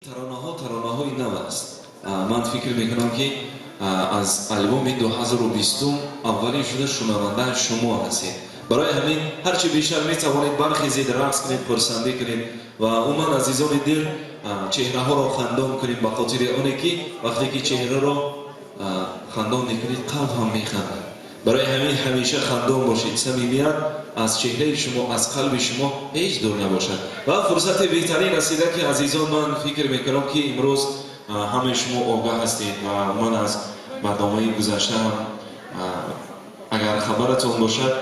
таронаҳои нав аст. Ман фикр мекунам ки аз албоми 2020 аввалин шуда шунавандааш шумо ҳастед. барои ҳамин ҳарчи бештар метавонед бархезед, рақс кунед, хурсандӣ кунед ва умуман азизони дил чеҳраҳоро хандон кунед, ба хотири оне ки вақте ки чеҳраро хандон мекунед қалб ҳам механдад. барои ҳамин ҳамеша хандон бошед. Самимият аз чеҳраи шумо, аз қалби шумо ҳеҷ дур набошад. ва фурсати беҳтарин расида ки азизон, ман фикр мекунам ки имрӯз ҳамаи шумо огаҳ ҳастед ва ман аз барномаи гузаштаам агар хабаратон бошад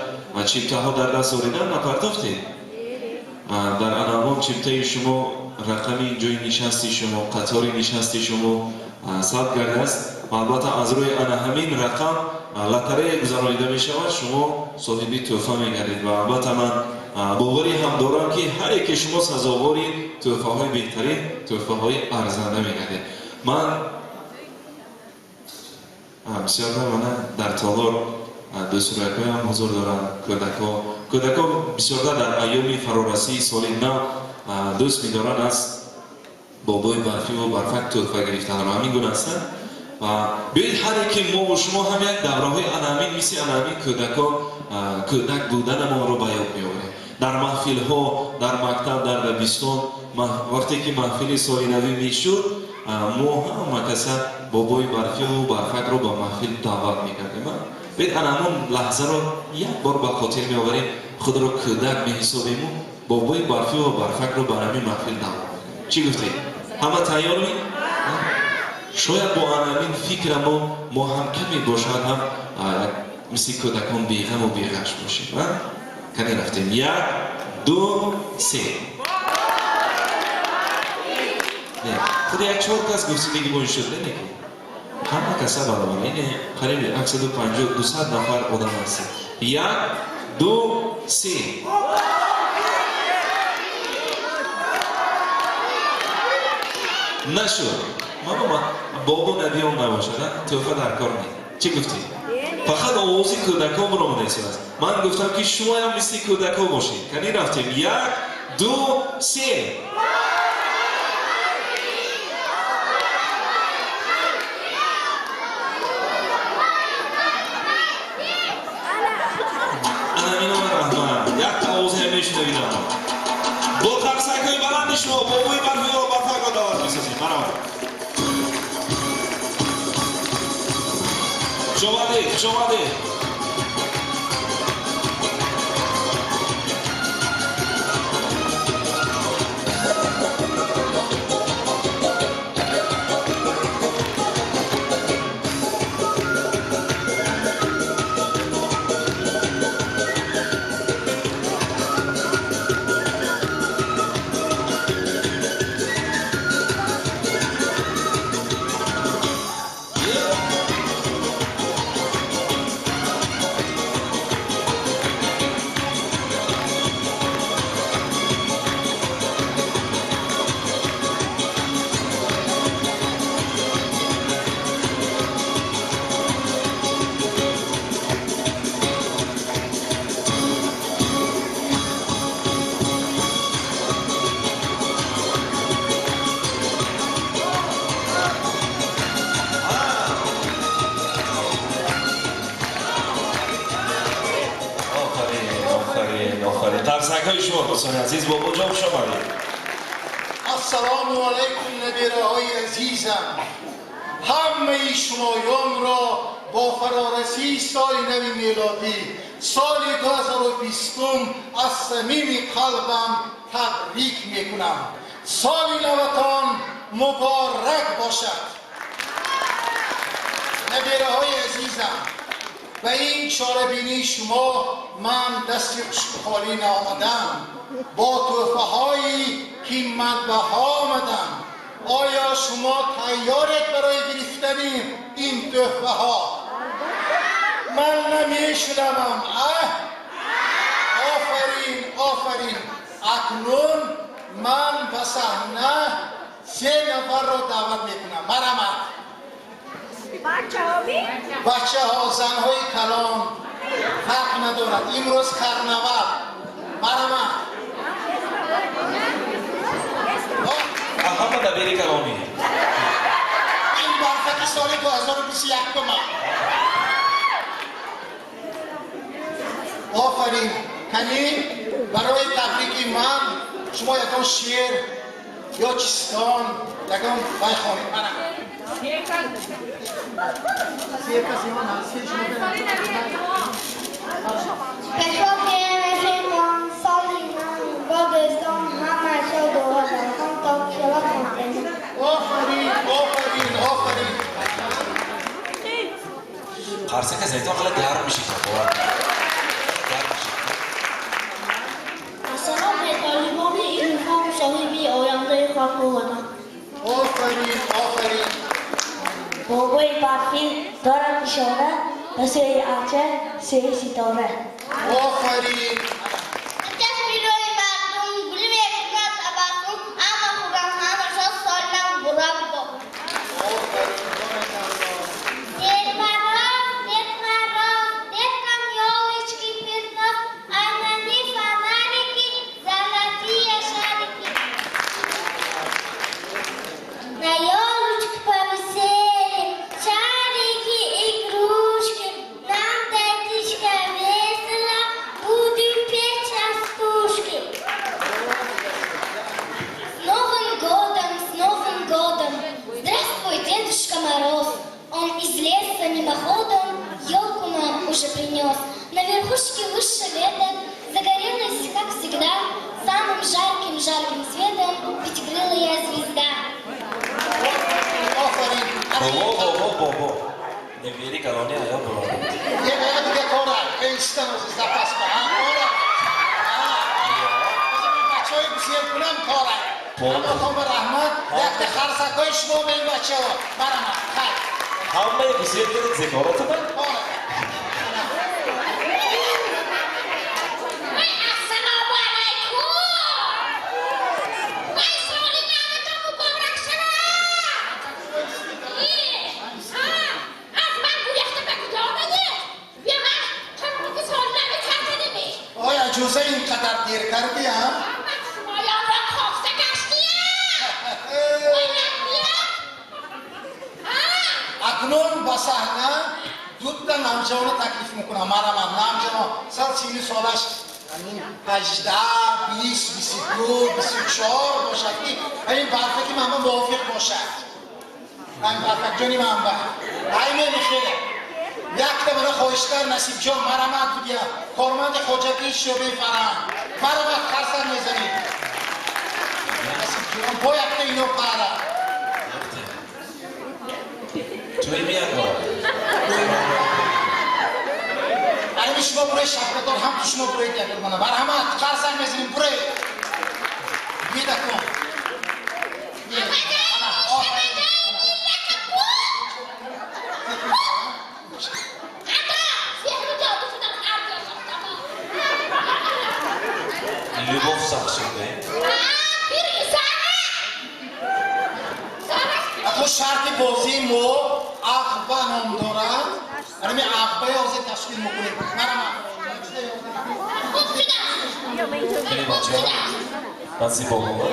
чиптаҳо дар даст оридан напартофтед. дар анавон чиптаи шумо рақами ҷои нишасти шумо, қатори нишасти шумо сабт гардааст. албатта аз рӯи ана ҳамин рақам лотарея гузаронида мешавад, шумо соҳиби тӯҳфа мегардед ва албатта ман боварӣ ҳам дорам ки ҳар яке шумо сазовори тӯҳфаҳои беҳтарин, тӯҳфаҳои арзанда мегардед. ман бисёр мана дар толор дӯстроякҳоям ҳузур доранд. кӯдакҳо бисёртар дар айёми фарорасии соли нав дӯст медоранд аз бобои барфиву барфак тӯҳфа гирифтаро. ҳамин гуна ҳастанд. биёед ҳар яке мову шумо ҳам як давраҳои анаҳамин мисли анаҳамин кӯдак буданамонро ба ёд меорем. дар маҳфилҳо, дар мактаб, дар дабистон вақте ки маҳфили соли навӣ мешуд, мо ҳама каса бобои барфиву барфакро ба маҳфил даъват мекардем. биёед анаҳамон лаҳзаро як бор ба хотир меоварем, худро кӯдак меҳисобему, бобои барфиву барфакро ба ҳамин маҳфил даъват мекардем. чӣ гуфтед? ҳама тайёрмед? шояд бо анаҳамин фикра мо ҳам каме бошад ҳам мисли кӯдакон беғаму беғаш бошем. кане рафтем. 1 2 3. худ як 4 кас гуфти диги бо шуд не ки ҳама каса баробар ин қариби 150-200 нафар одам ҳастед. 1 2 3. нашуд. мама бобо набиён набошад, тӯҳфа дар кор не. чӣ гуфтед? фақат овози кӯдаконро монесад. ман гуфтам ки шумоям мисли кӯдакон бошед. кани рафтем. 1 2 3. анамино раҳмат. як овозе мешунавидам. бо қарсакҳои баланди шумо бобои барфиро барфакро даъват месозем. марҳамат. Шомаде. قرصک‌های شما دوستان عزیز بابا جان خوش آمدید. السلام علیکم نبیره‌های عزیزم. همه شمایان را با فرارسی سال نو میلادی سال 2020 از صمیم قلبم تبریک میکنم. سال نوتان مبارک باشد. نبیره‌های عزیزم، و این چاره‌بینی شما من دست خالی نآمدم. با تحفه‌هایی قیمت‌بها آمدم. آیا شما تیارید برای گرفتن این تحفه‌ها؟ من نمی‌شنوم. آفرین. اکنون من به صحنه 3 نفر را دعوت میکنم. مرحمت. بچه ها زنهای کلام حق ندارد. امروز کرنوال. مرحمت. همه دبیری کلامی این برفک سال 2021 تومن. آفرین. کنی برای تبریک من شما یکان شعر یا چیستان یکان بخوانید. آفرین. قرصه که زیتون خیلی گرم میشه سلام طالبان ایران صاحبی آینده خاکوانان. آفرین. بابای برفی دارد اشاره به سه ارچه سه ستاره. آفرین. تصویرهای مردم گلیم حکمت ابرون اما خوبم همه سالم برا بگو. Уже принес. На верхушке выше веток загорелась, как всегда, самым жарким светом пятикрылая звезда. بابا نمیری کلانی آیا برو یه باید دیگه کارم ایستن از زفاس کنم بچه های بسیار کنم کارم اما خب رحمت یک خرسک های شما به این بچه ها برم خیلی همه بسیار کنید زکاراتو من اجازه اینقدر دیر کردی هم؟ شمایان را خواسته اکنون با صحنه دوتا نامجوان تکلیف میکنم مرا من نامجوان سال 30 سالش 18 20 22 24 باشد که این برفه که من موافق باشد این برفه جانی من اینه نخیره یک دمانه خواهشگر نصیب جان مرمت بگیم کارمند خوجتی شعبه فرهنگ مرمت خرسن میزنید نصیب جان با یک اینو قرار توی میاد بارا این شما برای شفقدار هم تو شما برای دیگر منه مرمت خرسن میزنید برای بیده کن любовь сахшиде اما شرط بازی ما عقبه نام دارد همین عقبه آزی تشکیل میکنیم خیلی بچه ها بسی با ما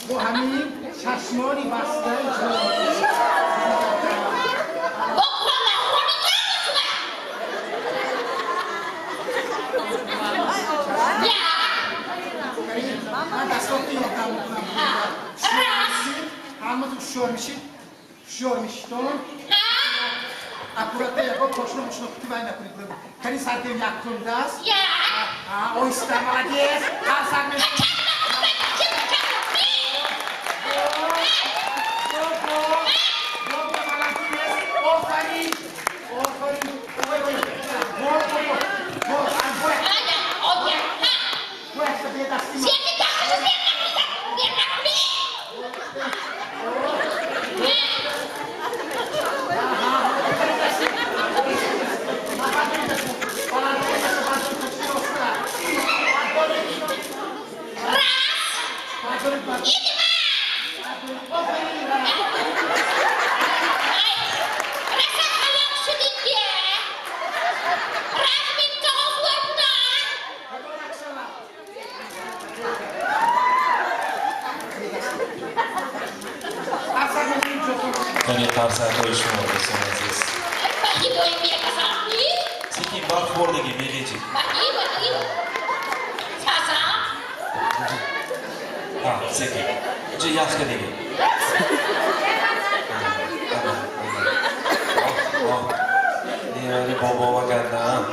با همین چشمانی بسته من دستان که یادم میکنم همه تو شور میشید اکوراته یکو کشنو مشنو کتی باید نکنید بگو کنی سرده یک تون دست اویسته مادیز هر سر میشید کنی قرصتهای شما بسیم عزیز سیکیم وقت بردگی میگیجی سیکیم چه یخ دیگه نیاری بابا وگرنه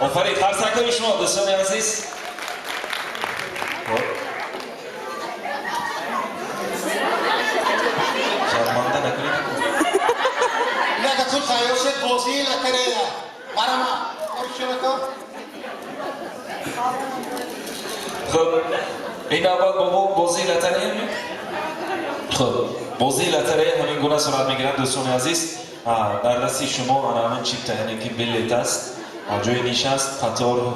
آفرین قرصتهای شما بسیم عزیز شرمانده نکنید نه تو خیاست بازی لطره برام شما تو خب این اول بابا بازی لطره خب بازی لطره همین گونه صورت میگیرد دوستان عزیز در دستی شما همین چیپ یعنی که بلیت است جای نشست قطار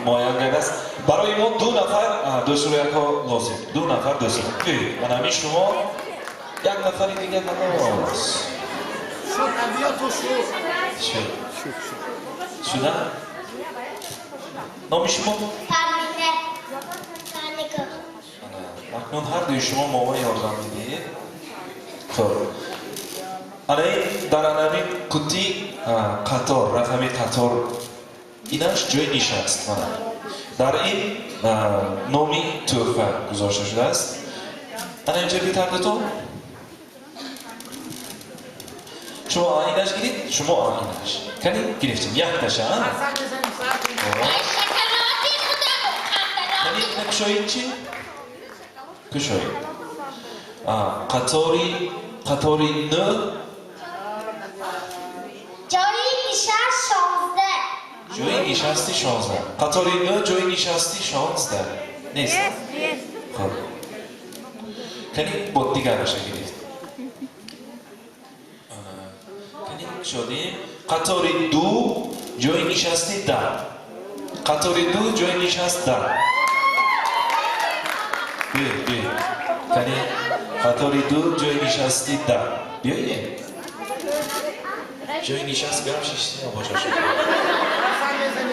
معین گرده است برای ما دو نفر دو صورت ها لازم دو نفر دو صورت من همین شما یک نفری دیگه نماز شد بیا تو شده؟ نامی شما؟ پرمینه پرنیکو اکنون هر دوی شما ماما یاردم میدید خب در همین کتی قطار رقمی قطار اینش جای نشست در این نامی توفه گذاشته شده است اینجا بیتردتون شما آینش گیرید شما آینش کنی گرفتیم یک تشه کنی کشایید چی؟ کشایید قطاری نه جایی نشست 16 جایی نشستی 16 قطاری نه جایی نشستی 16 نیست خب کنی با دیگرش گیرید شدیم قطاری دو جای نشستی 10 قطاری دو جای نشست 10 بی کنی قطاری دو جای نشستی 10 بیاییم جای نشست گرم ششتی نباشه شد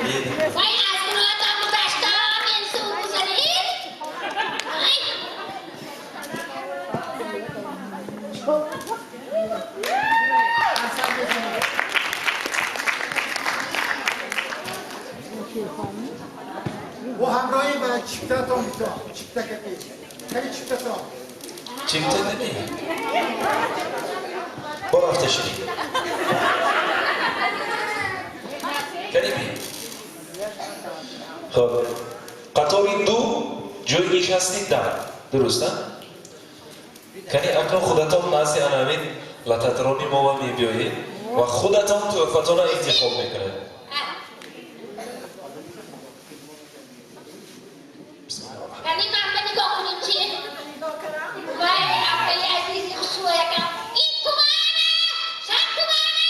وای از گناهتان گذشتم این سو بزنید و همراهی با چیپتاتون میتونم چیپتا کپی کنی چیپتاتون چیپتا نمی با رفته شدی کنی بی خب قطاری دو جای نشستی 10 درسته؟ کنی اکنون خودتان نزدی انامین لطترانی ما می بیایید و خودتان توفتان انتخاب میکنید یعنی من نگاه کنیم چیه؟ وای اپلی عزیزی خشوه یکم این تومانه شد تومانه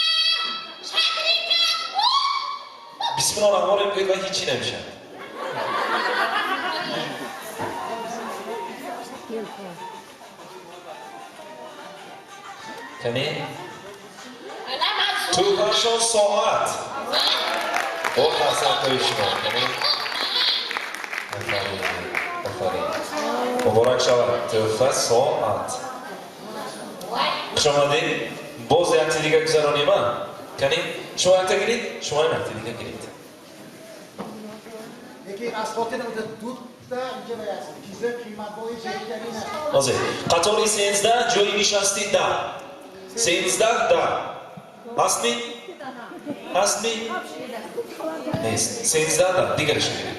شد ریکم بسم الله الرحمن الرحیم و هیچی نمیشه کنی؟ تو هرشان ساعت با خرسان توی شما کنی؟ مبارک شود تحفه ساعت خوش آمدید باز یک تا دیگه گذرانیم کنیم شما یک تا گیرید شما یک تا دیگه گیرید یکی از خاطر دود تا اینجا بیاست چیزه قیمت بایی جدیدی نه بازه قطاری 13 جایی نشستی 10 13 10 هستی؟ هستی؟ نیست 13 10 دیگرش گیرید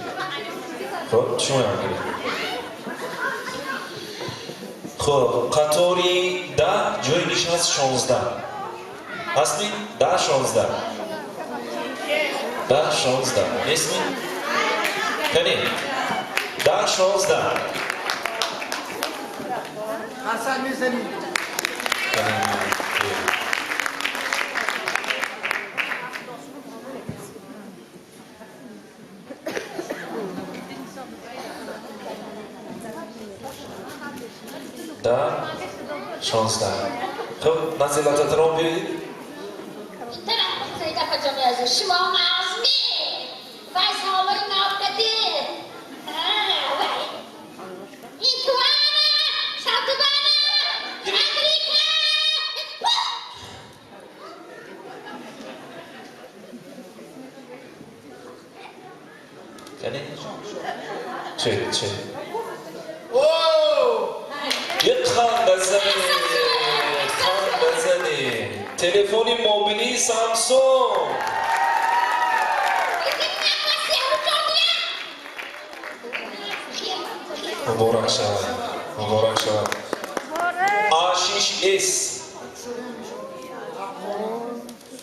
خب شما یک گیرید خب قطاری 10 جایی نشست 16 هستی؟ 10 16 10 16 نیستی؟ کنی 10 16 حسن میزنی ده 16 خب نزیلات ترام بیایید طرف سیده کجا میازه شما معظمی ویس حالای نابدی این تو آنه شاطبانه امریکا کنی چه اوه یک خان بزنی تلفنی موبیلی سامسونگ مبارک شود آشیش اس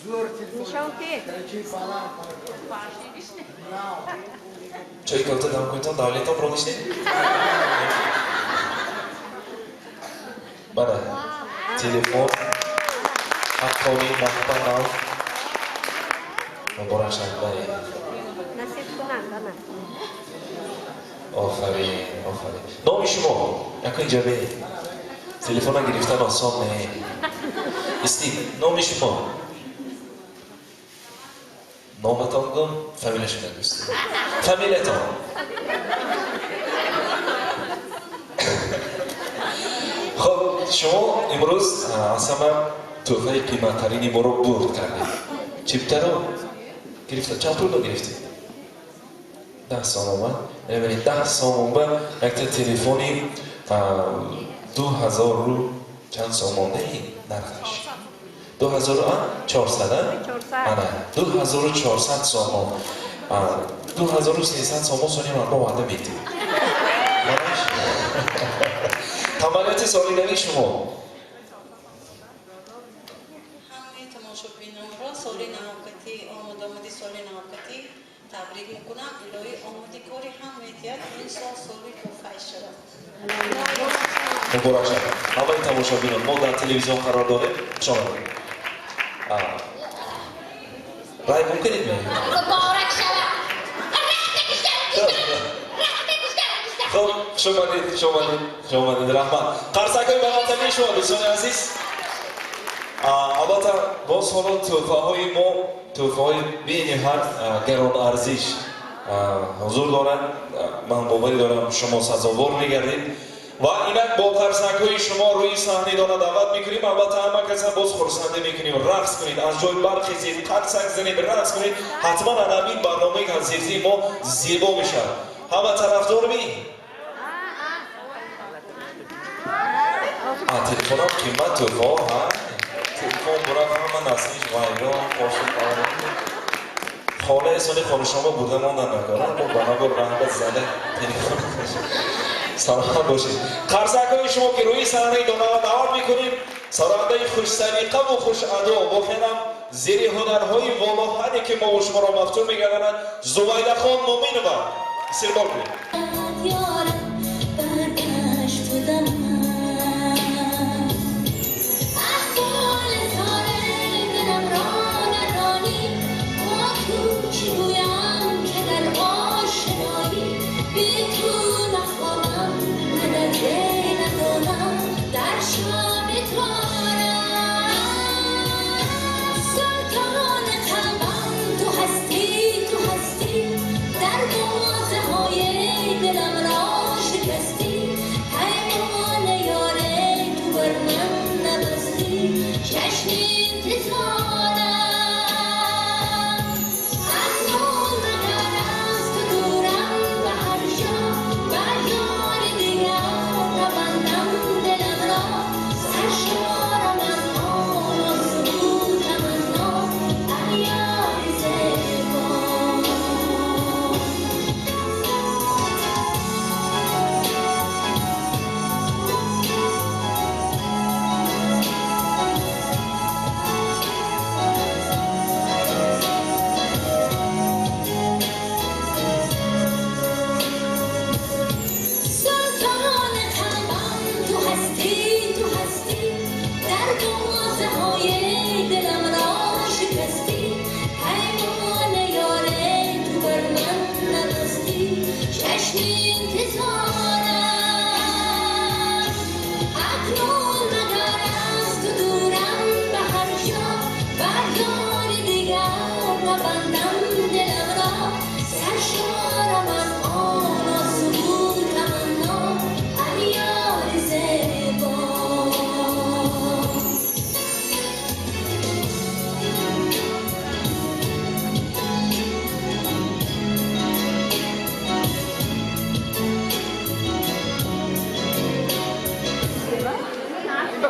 زور تلفن درجه فلان چای کلتا دام کنید دالیتا پرونیشتی بله تلفن حقانی محتمل مبارک شود آفرین نام شما یک اینجا برید تلفن گرفتن آسان نه استی نام شما نامتان گم فامیلش بگوست فامیلتان خب شما امروز اصلا توفه قیمتترین ما رو برد کردید چیپتر رو گرفته چند پول رو گرفتید 10 سامون ببینید 10 سامون یک تا تلفنی 2000 رو چند سامون نرخش 2400 آره 2400 سامون 2300 سامون سونی من با وعده میدیم تمامیت سالیدنی شما همه تماشابینان را سال نهایی آمدی سال نهایی تبریک میکنم الهی آمادگاری هم میتید این سالی توفیق شود مبارک شد همه تماشابینان ما در تلویزیون قرار داریم شما رای ممکنید میگیم مبارک شود خب شما دید رحمت قرصک های بغلتنی شما دوستان عزیز البته باز حالا توفه های ما توفه های بی نهایت گران ارزش حضور دارند من باوری دارم شما سزاوار میگردید و اینک با قرصک های شما روی صحنه دانه دعوت میکنیم البته همه کسا باز خورسنده میکنیم رقص کنید از جای برخیزید قرصک زنید رقص کنید حتما همین برنامه که از زیرزی ما زیبا میشه همه طرفدار می تلفن هم قیمت توفه ها تلفن برای همه نسلیش ویران قاشق خاله اسانی خاله شما بوده ماندن نکارن با بنابر رحمت زده تلفن سلامت باشید قرصک های شما که روی صحنه دعوت میکنیم سرانده خوش سلیقه و خوش ادا و خیلم زیر هنرهای والاحدی که ما و شما را مفتون میگردند زبیده خان مومینова استقبال کنید در موازه های دلم را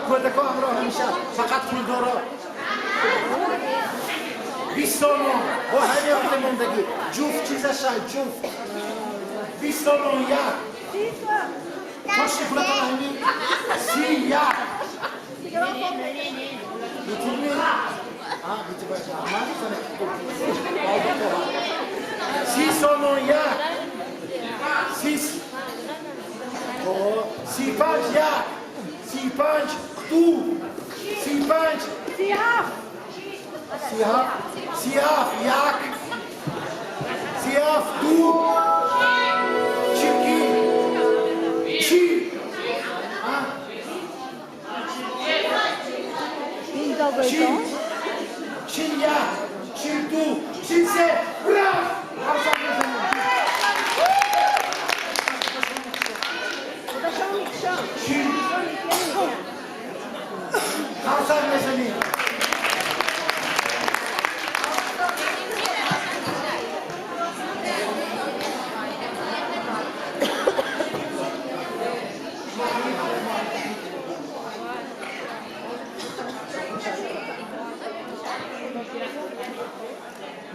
کودکا همراه همیشه فقط پولدارا 20 تومن با حیات موندگی جفت چیزش جفت 20 تومن یک پاشتی پولتا همین 31 میتونی؟ بیتی باشه من میتونه 30 تومن یک 35 یک 35 دو 35 سیاف یک سیاف دو چی چی چین یک چین دو چین سه براف چین خمسه میزنیم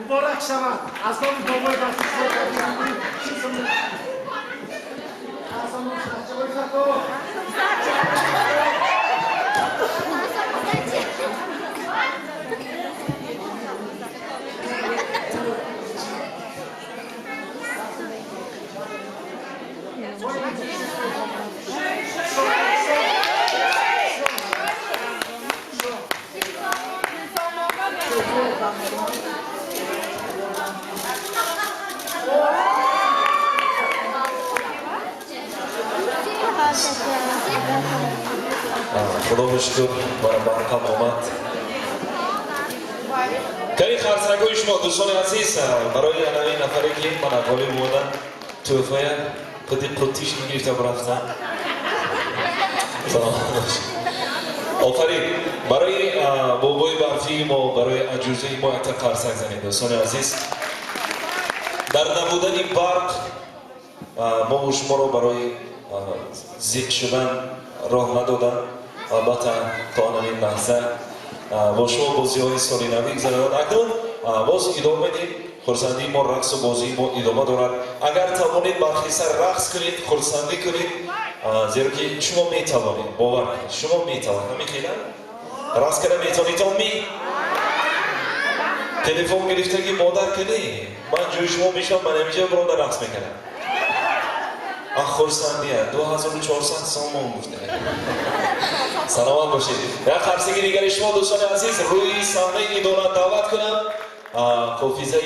مبارک شود از نام بابای خدا بشکر برای برکت آمد. کاری خرسنگوی شما دوستان عزیز برای نوی نفری که من اولی بودن توفایه قدی قطیش نگیرفته برفتن سلام آفرین برای بابای برفی ما برای عجوزه ما ایتا خرسنگ زنید دوستان عزیز در نبودن برق ما و شما رو برای زیق شدن راه ندادن البته تا همین لحظه با شما بازی های سالی نوی گذراند اکنون باز ادامه بدیم خرسندی ما رقص و بازی ما ادامه دارد اگر توانید برخی سر رقص کنید خرسندی کنید زیرا که شما میتوانید باور کنید شما میتوانید همین خیلی رقص کنه میتوانید می تلفن گرفتگی مادر کنی من جوی شما میشم من اینجا برام رقص میکنم خرسندیه 2400 سامان گفته سلامت باشید یک خرسگی دیگر شما دوستان عزیز روی صحنه ایدولت دعوت کنم حافظه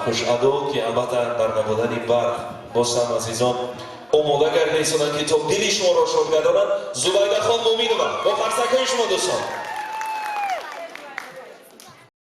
خوش ادو که البته در نبودن برق بازم عزیزان آماده کرده ایستادن که تا دل شما را شاد گردانند زبیده خان مومینова با خرسک های شما دوستان